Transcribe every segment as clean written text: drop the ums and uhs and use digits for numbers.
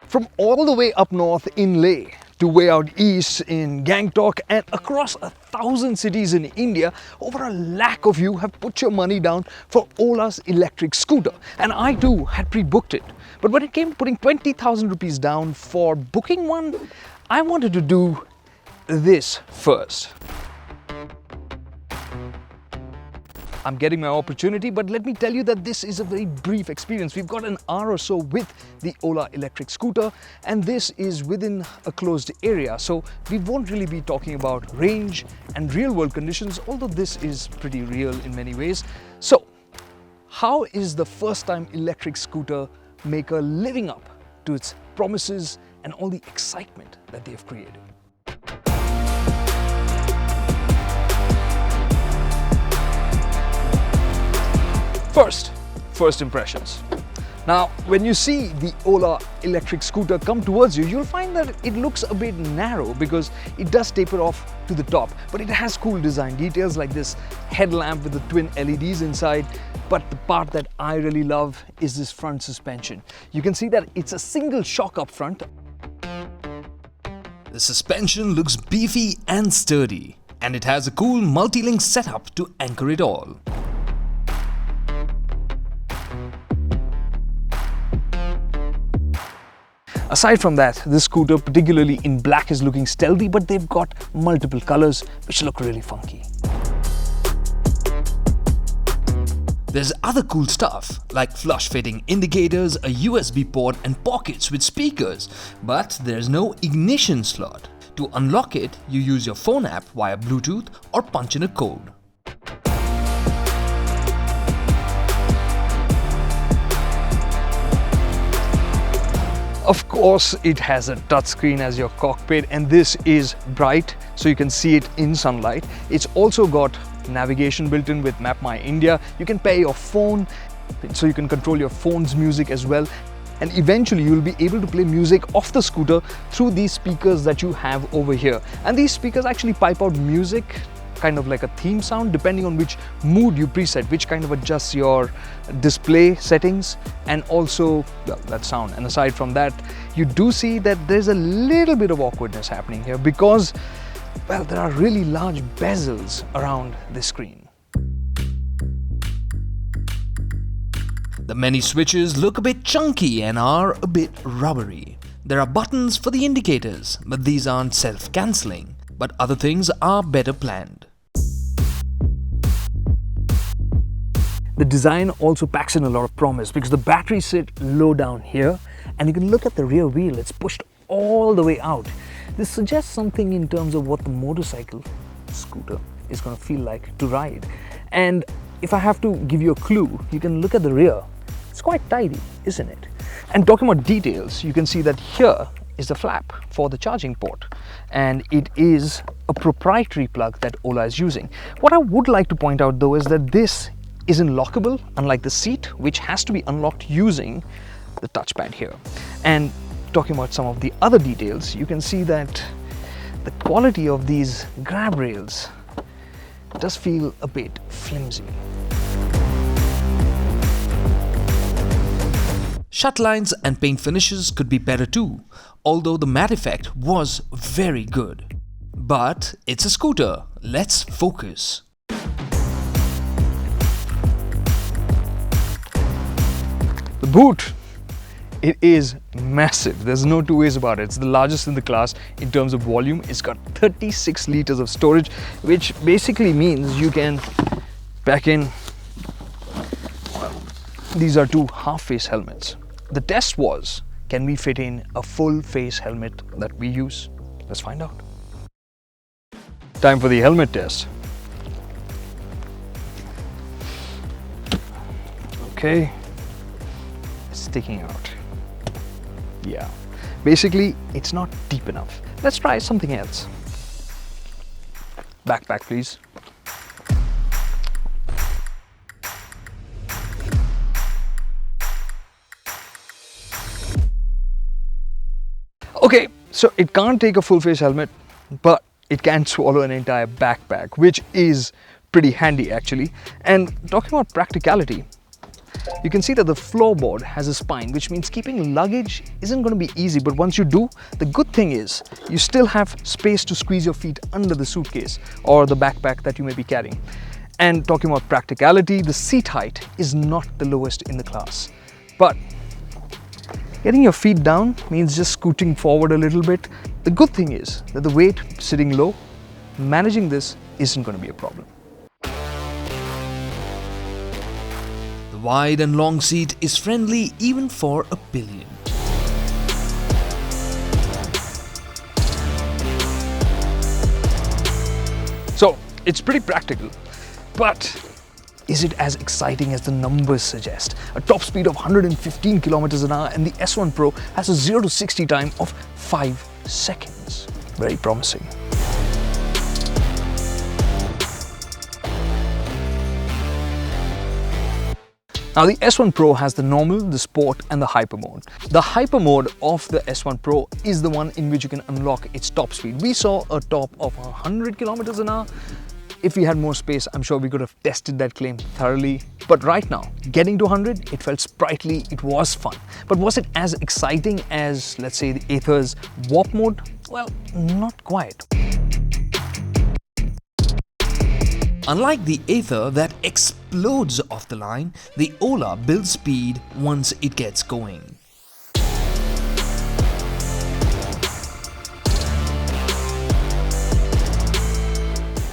From all the way up north in Leh to way out east in Gangtok and across 1,000 cities in India, over 1 lakh of you have put your money down for Ola's electric scooter. And I too had pre-booked it. But when it came to putting 20,000 rupees down for booking one, I wanted to do this first. I'm getting my opportunity, but let me tell you that this is a very brief experience. We've got an hour or so with the Ola electric scooter, and this is within a closed area. So we won't really be talking about range and real world conditions, although this is pretty real in many ways. So how is the first time electric scooter maker living up to its promises and all the excitement that they have created? First impressions. Now, when you see the Ola electric scooter come towards you, you'll find that it looks a bit narrow because it does taper off to the top, but it has cool design details like this headlamp with the twin LEDs inside. But the part that I really love is this front suspension. You can see that it's a single shock up front. The suspension looks beefy and sturdy, and it has a cool multi-link setup to anchor it all. Aside from that, this scooter, particularly in black, is looking stealthy, but they've got multiple colors which look really funky. There's other cool stuff like flush fitting indicators, a USB port and pockets with speakers, but there's no ignition slot. To unlock it, you use your phone app via Bluetooth or punch in a code. Of course, it has a touchscreen as your cockpit, and this is bright, so you can see it in sunlight. It's also got navigation built in with Map My India. You can pair your phone, so you can control your phone's music as well. And eventually you'll be able to play music off the scooter through these speakers that you have over here. And these speakers actually pipe out music, kind of like a theme sound, depending on which mood you preset, which kind of adjusts your display settings and also, well, that sound. And aside from that, you do see that there's a little bit of awkwardness happening here because, well, there are really large bezels around the screen. The many switches look a bit chunky and are a bit rubbery. There are buttons for the indicators, but these aren't self-cancelling. But other things are better planned. The design also packs in a lot of promise because the batteries sit low down here, and you can look at the rear wheel, it's pushed all the way out. This suggests something in terms of what the motorcycle scooter is going to feel like to ride. And if I have to give you a clue, you can look at the rear. It's quite tidy, isn't it? And talking about details, you can see that here is the flap for the charging port, and it is a proprietary plug that Ola is using. What I would like to point out though is that this isn't lockable, unlike the seat, which has to be unlocked using the touchpad here. And talking about some of the other details, you can see that the quality of these grab rails does feel a bit flimsy. Shut lines and paint finishes could be better too, although the matte effect was very good. But it's a scooter, let's focus. The boot, it is massive. There's no two ways about it. It's the largest in the class in terms of volume. It's got 36 liters of storage, which basically means you can pack in, well, these are two half-face helmets. The test was, can we fit in a full-face helmet that we use? Let's find out. Time for the helmet test. Okay, it's sticking out. Yeah, basically it's not deep enough. Let's try something else. Backpack, please. Okay, so it can't take a full face helmet, but it can swallow an entire backpack, which is pretty handy actually. And talking about practicality, You can see that the floorboard has a spine, which means keeping luggage isn't going to be easy, but once you do, the good thing is you still have space to squeeze your feet under the suitcase or the backpack that you may be carrying. And talking about practicality, the seat height is not the lowest in the class, but getting your feet down means just scooting forward a little bit. The good thing is that the weight sitting low, managing this isn't going to be a problem. The wide and long seat is friendly even for a pillion. So it's pretty practical, but is it as exciting as the numbers suggest? A top speed of 115 kilometers an hour, and the S1 Pro has a 0 to 60 time of 5 seconds. Very promising. Now the S1 Pro has the normal, the sport and the hyper mode. The hyper mode of the S1 Pro is the one in which you can unlock its top speed. We saw a top of 100 kilometers an hour. If we had more space, I'm sure we could have tested that claim thoroughly. But right now, getting to 100, it felt sprightly, it was fun. But was it as exciting as, let's say, the Ather's warp mode? Well, not quite. Unlike the Ather that explodes off the line, the Ola builds speed once it gets going.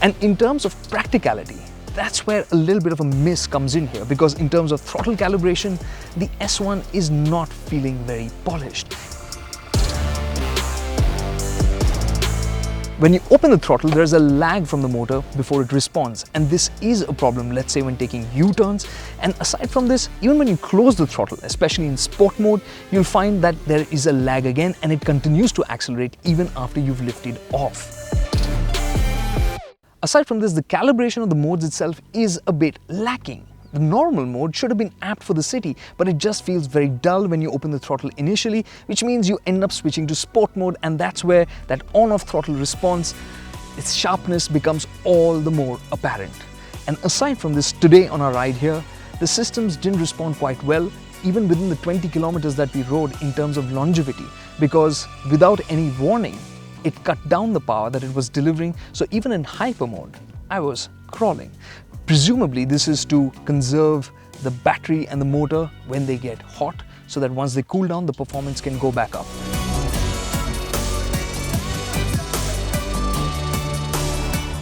And in terms of practicality, that's where a little bit of a miss comes in here, because in terms of throttle calibration, the S1 is not feeling very polished. When you open the throttle, there's a lag from the motor before it responds, and this is a problem, let's say, when taking U-turns. And aside from this, even when you close the throttle, especially in sport mode, you'll find that there is a lag again, and it continues to accelerate even after you've lifted off. Aside from this, the calibration of the modes itself is a bit lacking. The normal mode should have been apt for the city, but it just feels very dull when you open the throttle initially, which means you end up switching to sport mode, and that's where that on-off throttle response, its sharpness becomes all the more apparent. And aside from this, today on our ride here, the systems didn't respond quite well, even within the 20 kilometers that we rode in terms of longevity, because without any warning, it cut down the power that it was delivering. So even in hyper mode, I was crawling. Presumably this is to conserve the battery and the motor when they get hot, so that once they cool down, the performance can go back up.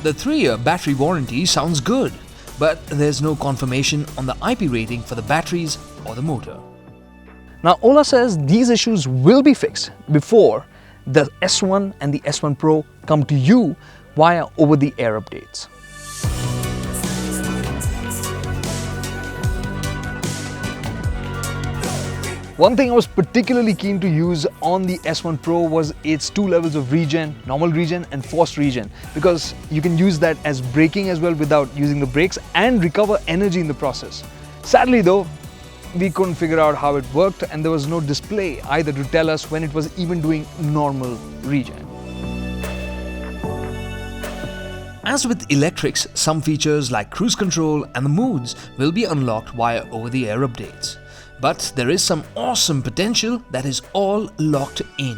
The 3-year battery warranty sounds good, but there's no confirmation on the IP rating for the batteries or the motor. Now Ola says these issues will be fixed before the S1 and the S1 Pro come to you via over-the-air updates. One thing I was particularly keen to use on the S1 Pro was its 2 levels of regen, normal regen and forced regen, because you can use that as braking as well without using the brakes and recover energy in the process. Sadly though, we couldn't figure out how it worked, and there was no display either to tell us when it was even doing normal regen. As with electrics, some features like cruise control and the moods will be unlocked via over-the-air updates. But there is some awesome potential that is all locked in.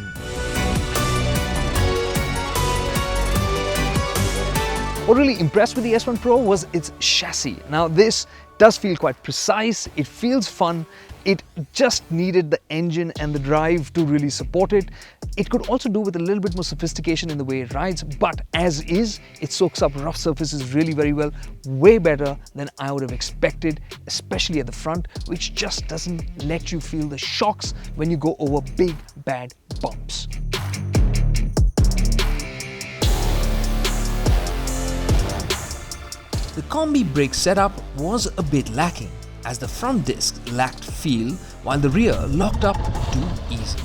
What really impressed with the S1 Pro was its chassis. Now this does feel quite precise, it feels fun, it just needed the engine and the drive to really support it. It could also do with a little bit more sophistication in the way it rides, but as is, it soaks up rough surfaces really very well, way better than I would have expected, especially at the front, which just doesn't let you feel the shocks when you go over big bad bumps. The combi brake setup was a bit lacking, as the front disc lacked feel while the rear locked up too easily.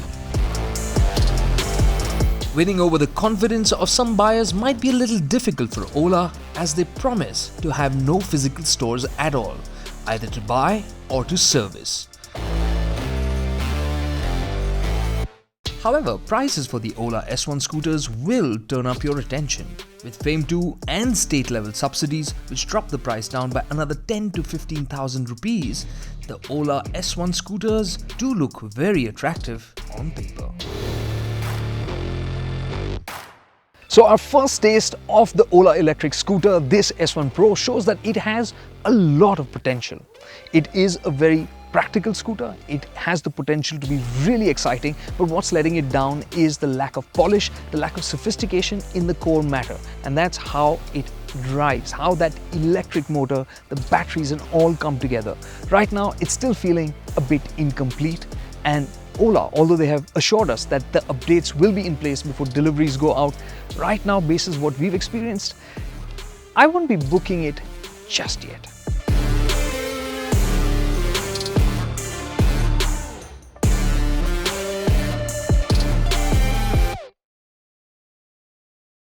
Winning over the confidence of some buyers might be a little difficult for Ola, as they promise to have no physical stores at all, either to buy or to service. However, prices for the Ola S1 scooters will turn up your attention. With FAME 2 and state level subsidies, which drop the price down by another 10 to 15,000 rupees, the Ola S1 scooters do look very attractive on paper. So our first taste of the Ola electric scooter, this S1 Pro, shows that it has a lot of potential. It is a very practical scooter. It has the potential to be really exciting, but what's letting it down is the lack of polish, the lack of sophistication in the core matter, and that's how it drives, how that electric motor, the batteries and all come together. Right now, it's still feeling a bit incomplete, and Ola, although they have assured us that the updates will be in place before deliveries go out, right now, basis what we've experienced, I won't be booking it just yet.